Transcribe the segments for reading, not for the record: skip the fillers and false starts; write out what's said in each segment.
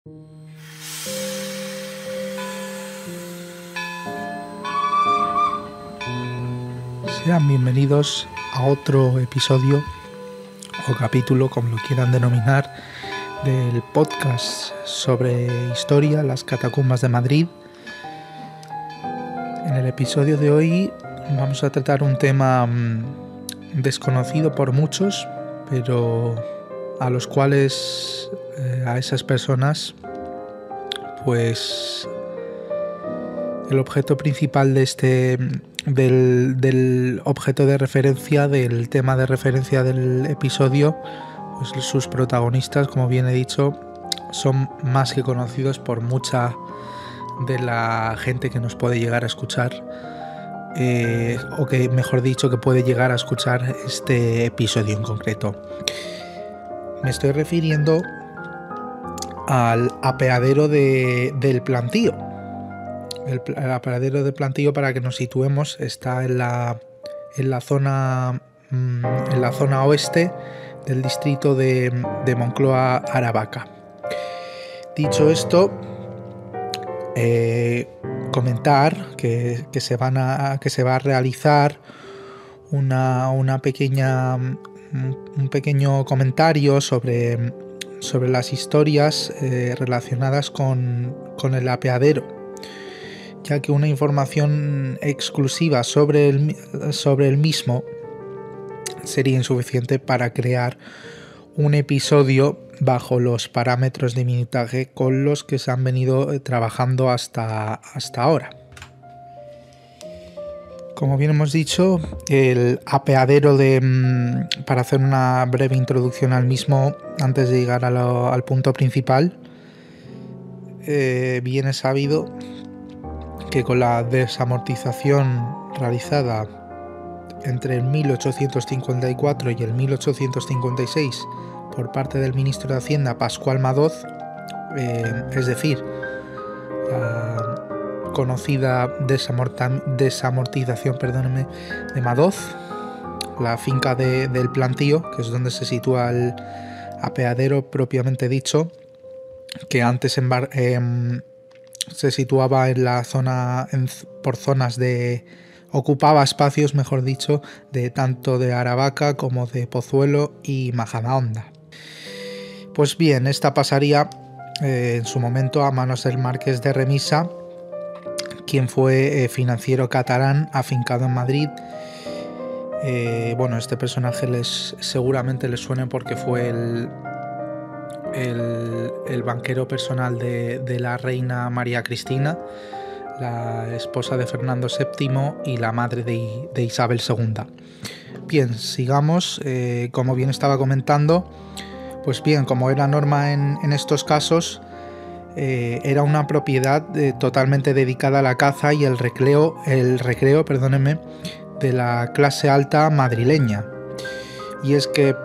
Sean bienvenidos a otro episodio o capítulo, como lo quieran denominar, del podcast sobre historia, las catacumbas de Madrid. En el episodio de hoy vamos a tratar un tema desconocido por muchos, pero a los cuales, a esas personas, pues el objeto principal de del objeto de referencia, del tema de referencia del episodio, pues sus protagonistas, como bien he dicho, son más que conocidos por mucha de la gente que nos puede llegar a escuchar, o que, mejor dicho, que puede llegar a escuchar este episodio en concreto. Me estoy refiriendo al apeadero del Plantío. El apeadero del Plantío, para que nos situemos, está en la zona oeste del distrito de Moncloa-Aravaca. Dicho esto, comentar que se va a realizar un pequeño comentario sobre las historias relacionadas con el apeadero, ya que una información exclusiva sobre el mismo sería insuficiente para crear un episodio bajo los parámetros de minutaje con los que se han venido trabajando hasta ahora. Como bien hemos dicho, el apeadero para hacer una breve introducción al mismo antes de llegar al punto principal, bien es sabido que con la desamortización realizada entre el 1854 y el 1856 por parte del ministro de Hacienda Pascual Madoz, es decir, la conocida desamortización de Madoz, la finca del Plantío, que es donde se sitúa el apeadero propiamente dicho, que antes se situaba en la zona, por zonas ocupaba espacios, mejor dicho, de tanto de Aravaca como de Pozuelo y Majadahonda. Pues bien, esta pasaría en su momento a manos del marqués de Remisa, quien fue financiero catalán afincado en Madrid. Este personaje seguramente les suene porque fue el banquero personal de la reina María Cristina, la esposa de Fernando VII y la madre de Isabel II. Bien, sigamos. Como bien estaba comentando, pues bien, como era norma en estos casos, era una propiedad totalmente dedicada a la caza y el recreo, de la clase alta madrileña. Y es que,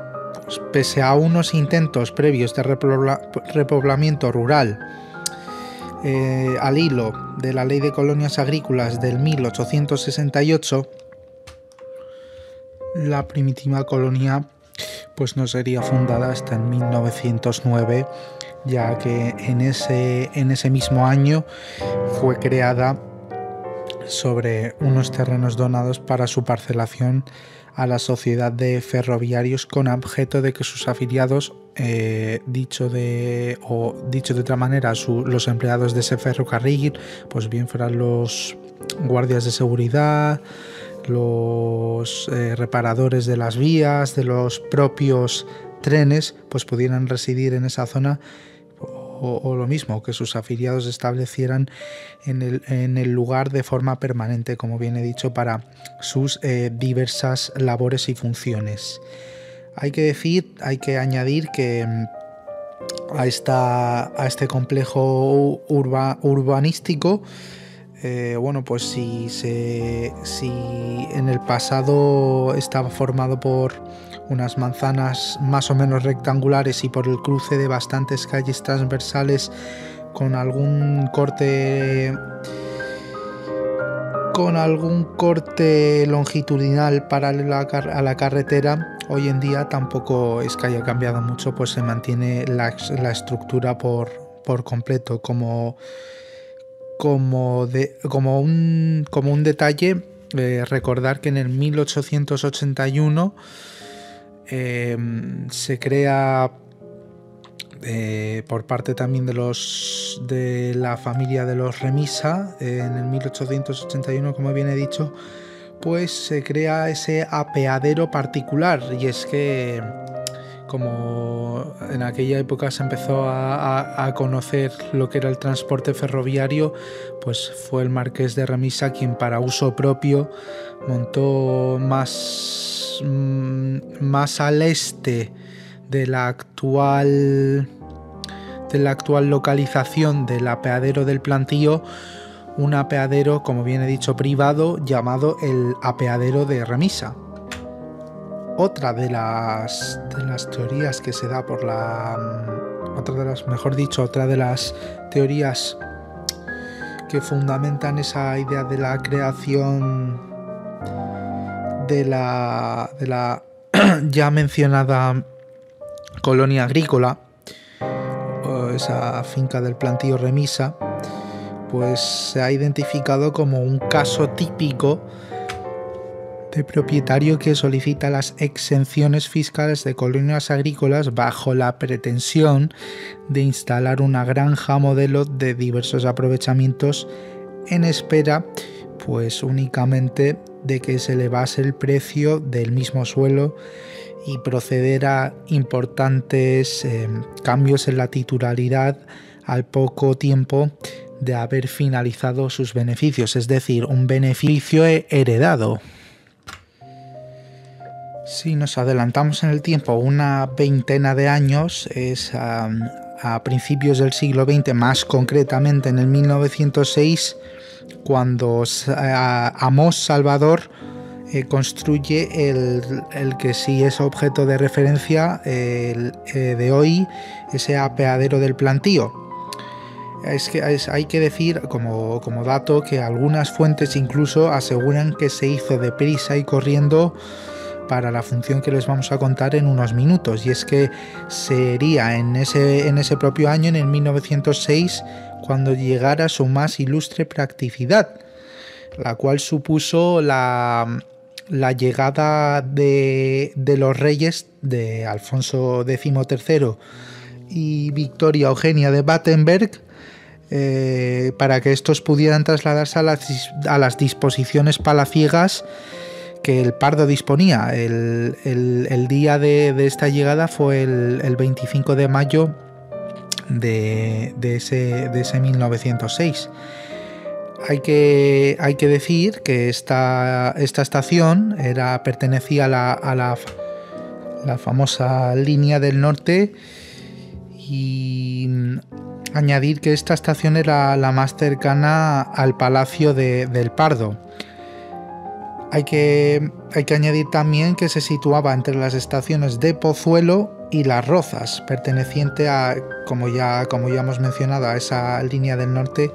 pues, pese a unos intentos previos de repoblamiento rural, al hilo de la Ley de Colonias Agrícolas del 1868, la primitiva colonia pues no sería fundada hasta en 1909, ya que en ese mismo año fue creada sobre unos terrenos donados para su parcelación a la Sociedad de Ferroviarios, con objeto de que sus afiliados, dicho de otra manera, los empleados de ese ferrocarril, pues bien fueran los guardias de seguridad, los reparadores de las vías, de los propios trenes, pues pudieran residir en esa zona, o lo mismo, que sus afiliados se establecieran en el lugar de forma permanente, como bien he dicho, para sus diversas labores y funciones. Hay que añadir que a este complejo urbanístico, pues si en el pasado estaba formado por unas manzanas más o menos rectangulares y por el cruce de bastantes calles transversales con algún corte longitudinal paralelo a la carretera, hoy en día tampoco es que haya cambiado mucho, pues se mantiene la estructura por por completo. Como un detalle, recordar que en el 1881 se crea por parte también de la familia de los Remisa, en el 1881, como bien he dicho, pues se crea ese apeadero particular. Y es que, como en aquella época se empezó a conocer lo que era el transporte ferroviario, pues fue el marqués de Remisa quien, para uso propio, montó más al este de la actual localización del apeadero del Plantío, un apeadero, como bien he dicho, privado, llamado el apeadero de Remisa. Otra de las teorías que se da otra de las teorías que fundamentan esa idea de la creación de la ya mencionada colonia agrícola, o esa finca del Plantío Remisa, pues se ha identificado como un caso típico de propietario que solicita las exenciones fiscales de colonias agrícolas bajo la pretensión de instalar una granja modelo de diversos aprovechamientos, en espera pues únicamente de que se elevase el precio del mismo suelo y proceder a importantes cambios en la titularidad al poco tiempo de haber finalizado sus beneficios, es decir, un beneficio heredado. Si nos adelantamos en el tiempo una veintena de años, es a principios del siglo XX, más concretamente en el 1906, cuando Amos Salvador construye el que sí es objeto de referencia de hoy, ese apeadero del Plantío. Hay que decir como dato que algunas fuentes incluso aseguran que se hizo deprisa y corriendo para la función que les vamos a contar en unos minutos, y es que sería en ese propio año, en el 1906, cuando llegara su más ilustre practicidad, la cual supuso la llegada de los reyes de Alfonso XIII y Victoria Eugenia de Battenberg, para que estos pudieran trasladarse a las disposiciones palaciegas que el Pardo disponía. El día de esta llegada fue el 25 de mayo de ese 1906. Hay que decir que esta estación pertenecía a la famosa línea del norte, y añadir que esta estación era la más cercana al Palacio del Pardo. Hay que añadir también que se situaba entre las estaciones de Pozuelo y Las Rozas, perteneciente a, como ya hemos mencionado, a esa línea del norte,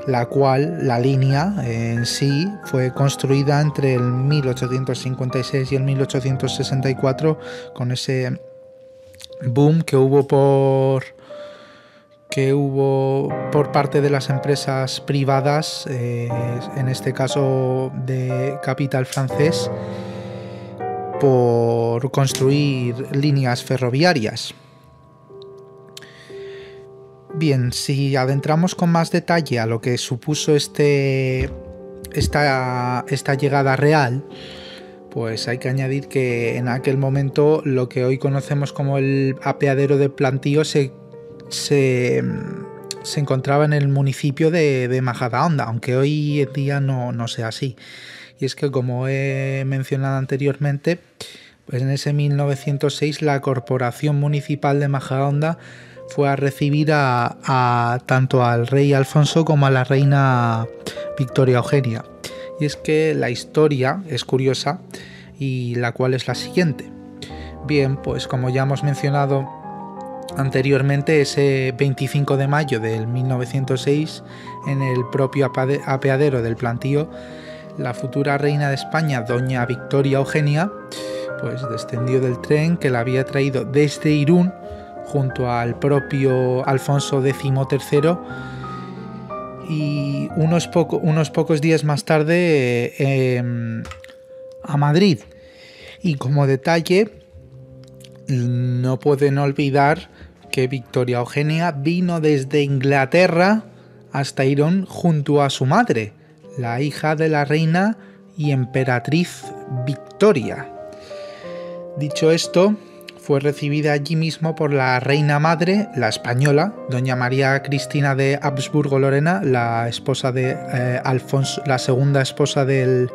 la línea en sí fue construida entre el 1856 y el 1864, con ese boom que hubo por parte de las empresas privadas, en este caso de capital francés, por construir líneas ferroviarias. Bien, si adentramos con más detalle a lo que supuso esta llegada real, pues hay que añadir que en aquel momento lo que hoy conocemos como el apeadero de Plantío se encontraba en el municipio de Majadahonda, aunque hoy en día no sea así. Y es que, como he mencionado anteriormente, pues en ese 1906 la Corporación Municipal de Majadahonda fue a recibir tanto al rey Alfonso como a la reina Victoria Eugenia. Y es que la historia es curiosa, y la cual es la siguiente. Bien, pues como ya hemos mencionado anteriormente, ese 25 de mayo del 1906, en el propio apeadero del Plantío, la futura reina de España, doña Victoria Eugenia, pues descendió del tren que la había traído desde Irún junto al propio Alfonso XIII, y unos pocos días más tarde a Madrid. Y como detalle, no pueden olvidar que Victoria Eugenia vino desde Inglaterra hasta Irún junto a su madre, la hija de la reina y emperatriz Victoria. Dicho esto, fue recibida allí mismo por la reina madre, la española, doña María Cristina de Habsburgo-Lorena, la esposa de la segunda esposa del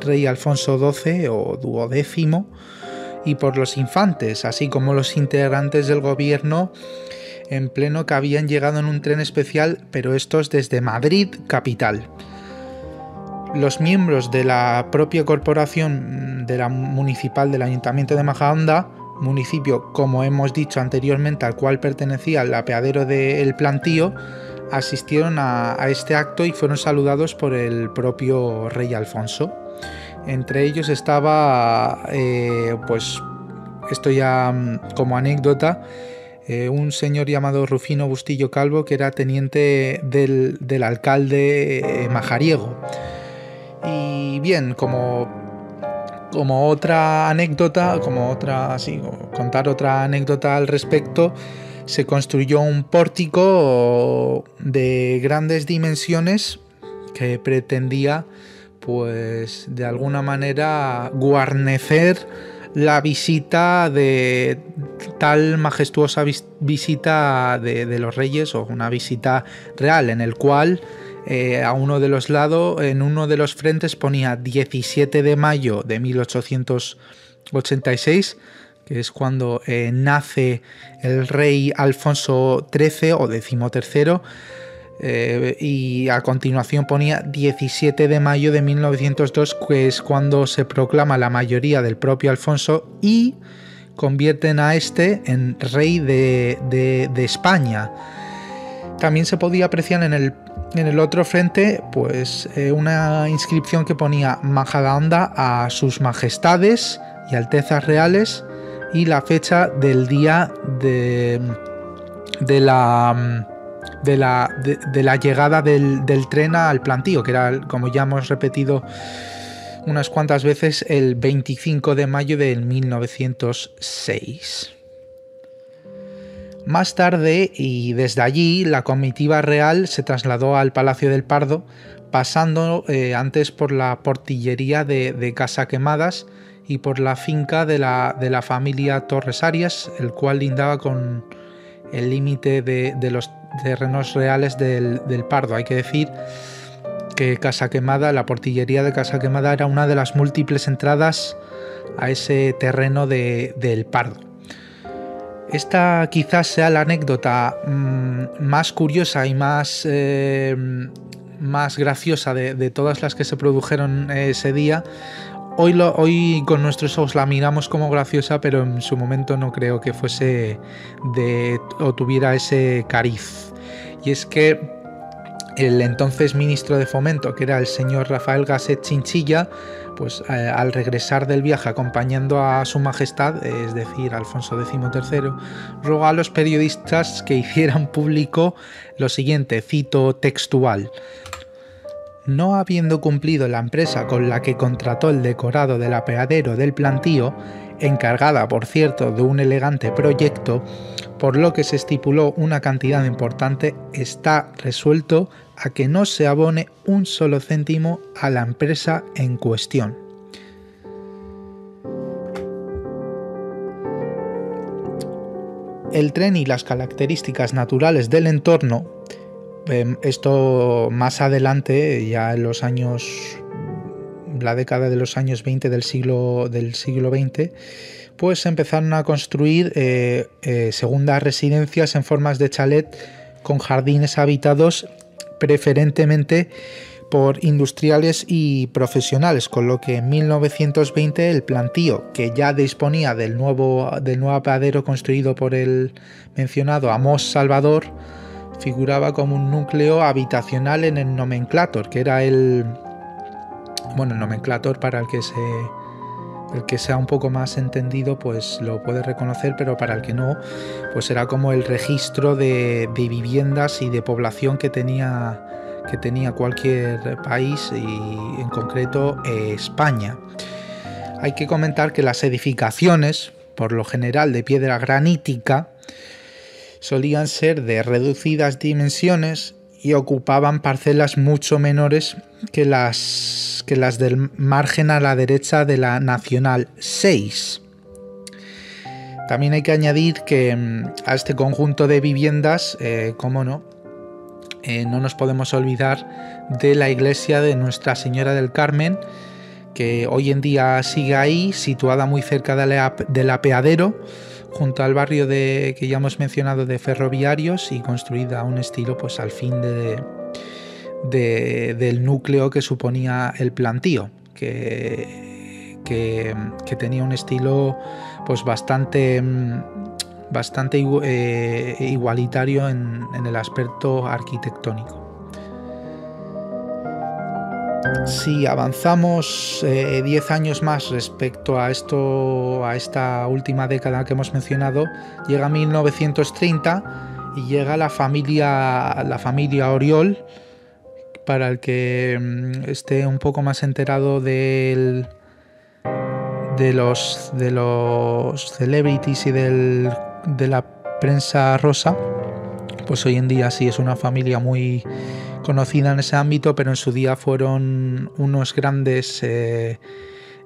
rey Alfonso XII o duodécimo, y por los infantes, así como los integrantes del gobierno en pleno que habían llegado en un tren especial, pero estos desde Madrid capital. Los miembros de la propia corporación de la municipal del Ayuntamiento de Majadahonda, municipio, como hemos dicho anteriormente, al cual pertenecía el apeadero del Plantío, asistieron a este acto y fueron saludados por el propio rey Alfonso. Entre ellos estaba, pues esto ya como anécdota, un señor llamado Rufino Bustillo Calvo, que era teniente del alcalde majariego. Y bien, como otra anécdota, contar otra anécdota al respecto, se construyó un pórtico de grandes dimensiones que pretendía, pues de alguna manera, guarnecer la visita de tal majestuosa visita de los reyes, o una visita real, en el cual a uno de los lados, en uno de los frentes ponía 17 de mayo de 1886, que es cuando nace el rey Alfonso XIII o XIII, y a continuación ponía 17 de mayo de 1902, que es cuando se proclama la mayoría del propio Alfonso y convierten a este en rey de España. También se podía apreciar en el otro frente, pues una inscripción que ponía Majadahonda a sus majestades y altezas reales, y la fecha del día de la llegada del tren al Plantío, que era, como ya hemos repetido unas cuantas veces, el 25 de mayo de 1906. Más tarde, y desde allí, la comitiva real se trasladó al Palacio del Pardo, pasando antes por la portillería de Casa Quemadas y por la finca de la familia Torres Arias, el cual lindaba con el límite de los terrenos reales del Pardo. Hay que decir que Casa Quemada, la portillería de Casa Quemada, era una de las múltiples entradas a ese terreno del Pardo. Esta quizás sea la anécdota más curiosa y más graciosa de todas las que se produjeron ese día. Hoy con nuestros ojos la miramos como graciosa, pero en su momento no creo que fuese o tuviera ese cariz. Y es que el entonces ministro de Fomento, que era el señor Rafael Gasset Chinchilla, pues al regresar del viaje acompañando a su majestad, es decir, Alfonso XIII, rogó a los periodistas que hicieran público lo siguiente, cito textual: no habiendo cumplido la empresa con la que contrató el decorado del apeadero del Plantío, encargada por cierto de un elegante proyecto, por lo que se estipuló una cantidad importante, está resuelto a que no se abone un solo céntimo a la empresa en cuestión. El tren y las características naturales del entorno, esto más adelante, ya en la década de los años 20 del siglo XX, pues se empezaron a construir segundas residencias en formas de chalet con jardines habitados preferentemente por industriales y profesionales, con lo que en 1920 el Plantío, que ya disponía del nuevo apeadero construido por el mencionado Amos Salvador, figuraba como un núcleo habitacional en el nomenclator, que era el nomenclator para el que El que sea un poco más entendido pues lo puede reconocer, pero para el que no, pues era como el registro de viviendas y de población que tenía cualquier país, y en concreto España. Hay que comentar que las edificaciones, por lo general de piedra granítica, solían ser de reducidas dimensiones y ocupaban parcelas mucho menores que las del margen a la derecha de la Nacional 6. También hay que añadir que a este conjunto de viviendas, cómo no, no nos podemos olvidar de la iglesia de Nuestra Señora del Carmen, que hoy en día sigue ahí, situada muy cerca del apeadero, junto al barrio que ya hemos mencionado de Ferroviarios, y construida a un estilo pues al fin del núcleo que suponía el plantío, que tenía un estilo pues bastante igualitario en el aspecto arquitectónico. Si avanzamos 10 años más respecto a esta última década que hemos mencionado, llega 1930 y llega la familia Oriol. Para el que esté un poco más enterado de los celebrities y de la prensa rosa, pues hoy en día sí es una familia muy conocida en ese ámbito, pero en su día fueron unos grandes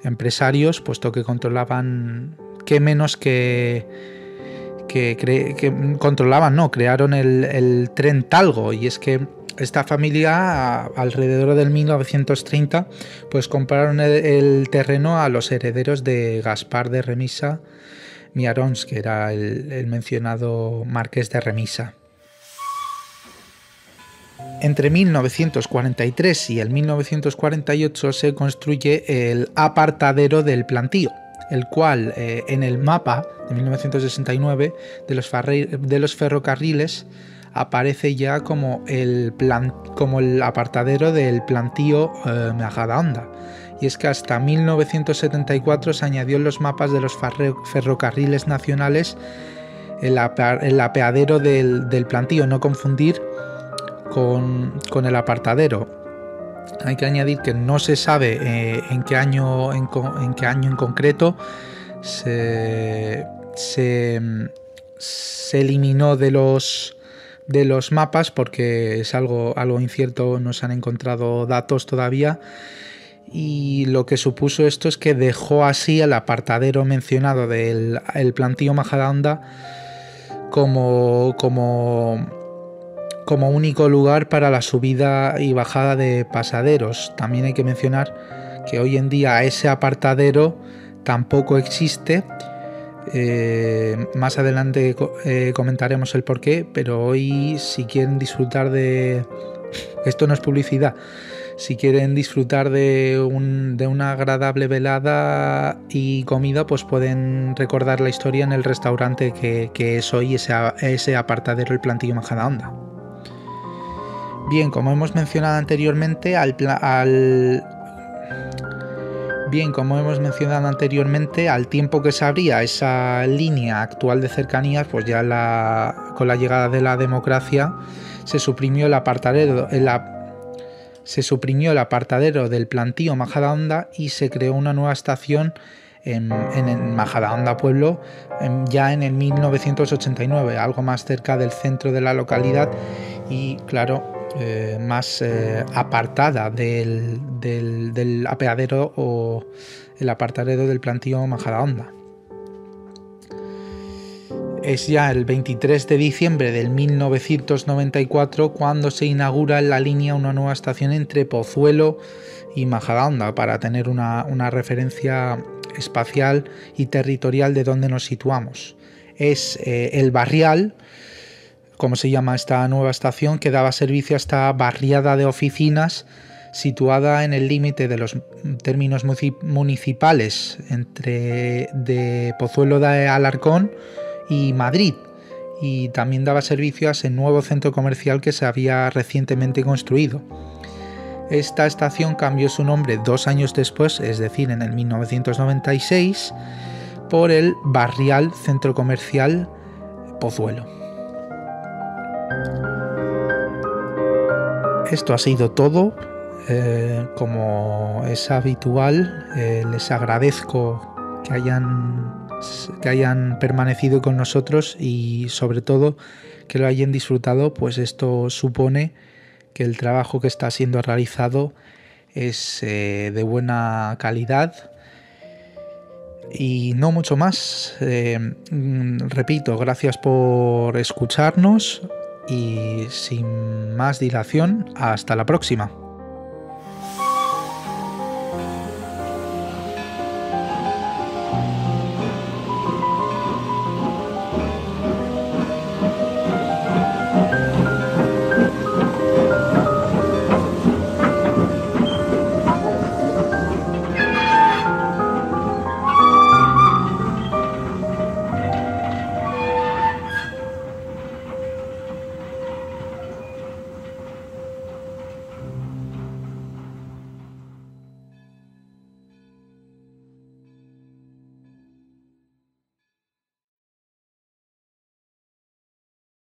empresarios, puesto que controlaban, crearon el tren Talgo. Y es que esta familia, alrededor del 1930, pues compraron el terreno a los herederos de Gaspar de Remisa Miarons, que era el mencionado marqués de Remisa. Entre 1943 y el 1948 se construye el apartadero del plantío, el cual en el mapa de 1969 de los ferrocarriles aparece ya como el apartadero del plantío Majadahonda. Y es que hasta 1974 se añadió en los mapas de los ferrocarriles nacionales el apeadero del plantío, no confundir con el apartadero. Hay que añadir que no se sabe en qué año en concreto se eliminó de los mapas, porque es algo incierto, no se han encontrado datos todavía, y lo que supuso esto es que dejó así el apartadero mencionado del plantío Majadahonda como único lugar para la subida y bajada de pasaderos. También hay que mencionar que hoy en día ese apartadero tampoco existe. Más adelante comentaremos el porqué, pero hoy, si quieren disfrutar de... Esto no es publicidad. Si quieren disfrutar de una agradable velada y comida, pues pueden recordar la historia en el restaurante que es hoy ese apartadero, el plantío Majadahonda. Bien, como hemos mencionado anteriormente, al tiempo que se abría esa línea actual de cercanías, pues ya con la llegada de la democracia se suprimió el apartadero del plantío Majadahonda y se creó una nueva estación en Majadahonda Pueblo ya en el 1989, algo más cerca del centro de la localidad y, claro, más apartada del apeadero o el apartadero del plantío Majadahonda. Es ya el 23 de diciembre del 1994 cuando se inaugura en la línea una nueva estación entre Pozuelo y Majadahonda, para tener una referencia espacial y territorial de dónde nos situamos. Es el Barrial, como se llama esta nueva estación, que daba servicio a esta barriada de oficinas situada en el límite de los términos municipales de Pozuelo de Alarcón y Madrid, y también daba servicio a ese nuevo centro comercial que se había recientemente construido. Esta estación cambió su nombre 2 años después, es decir, en el 1996, por el Barrial Centro Comercial Pozuelo. Esto ha sido todo. Como es habitual, les agradezco que hayan permanecido con nosotros y sobre todo que lo hayan disfrutado, pues esto supone que el trabajo que está siendo realizado es de buena calidad. Y no mucho más. Repito, gracias por escucharnos y sin más dilación, hasta la próxima.